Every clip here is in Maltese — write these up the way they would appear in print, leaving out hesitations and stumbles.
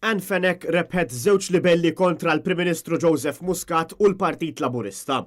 Anne Fenech rebħet żewġ livelli kontra l-Prim Ministru Joseph Muscat u l-Partit Laburista.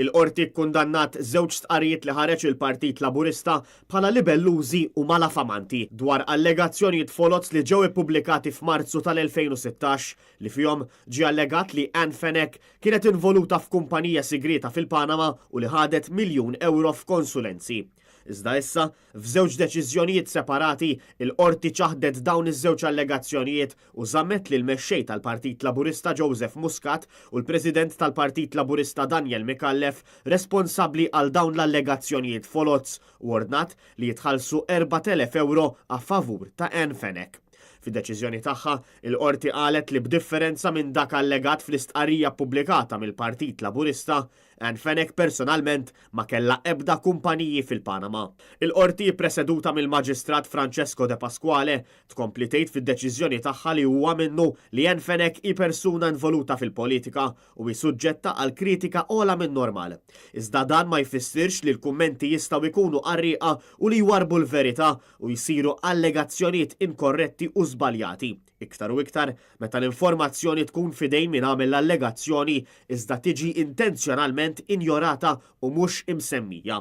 Il-qorti kkundannat żewġ stqarrijiet li ħareġ il-Partit Laburista bħala libellużi u malafamanti dwar allegazzjonijiet folots li ġew ippubblikati f'Marzu tal-2016 li fihom ġie allegat li Anne Fenech kienet involuta f'kumpanija sigreta fil-Panama u li ħadet miljun euro f'konsulenzi. Iżda issa, f'żewġ deċiżjonijiet separati, il-qorti ċaħdet dawn iż-żewġ allegazzjonijiet u żammet li l-mexxej tal-Partit Laburista Joseph Muscat u l-President tal-Partit Laburista Daniel Micallef responsabbli għal dawn l-allegazzjonijiet folots u ordnat li jitħallsu 4,000 euro a favur ta' Anne Fenech. Fid-deċiżjoni tagħha, il-qorti qalet li b'differenza minn dak allegat fl-istqarrija ppubblikata mill-Partit Laburista, Anne Fenech personalment ma kellha ebda kumpaniji fil-Panama. Il-qorti preseduta mill-Maġistrat Francesco De Pasquale tkompli tgħid fid-deċiżjoni tagħha li huwa minnu li Anne Fenech hi persuna involuta fil-politika u hi suġġetta għal kritika ogħla minn normal. Iżda dan ma jfissirx li l-kummenti jistgħu jkunu qarrieqa u li jwarbu l-verità u jsiru allegazzjonijiet inkorretti u żbaljati. Iktar u iktar meta l-informazzjoni tkun fidejn min għamel l-allegazzjoni iżda tiġi intenzjonalment injorata u mhux imsemmija.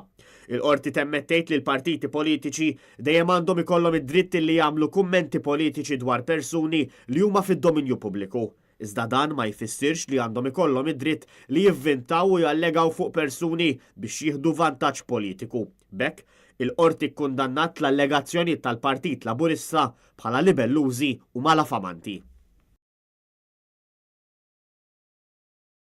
Il-qorti temmettejt li l-partiti politiċi dejjem għandhom ikollhom id-dritt li jagħmlu kummenti politiċi dwar persuni li huma fid-dominju pubbliku. Iżda dan ma jfissirx li għandhom ikollhom id-dritt li jivvintaw u jallegaw fuq persuni biex jieħdu vantaġġ politiku. Bekk, il-qorti kkundannat l-allegazzjoni tal-Partit Laburista bħala libellużi u malafamanti.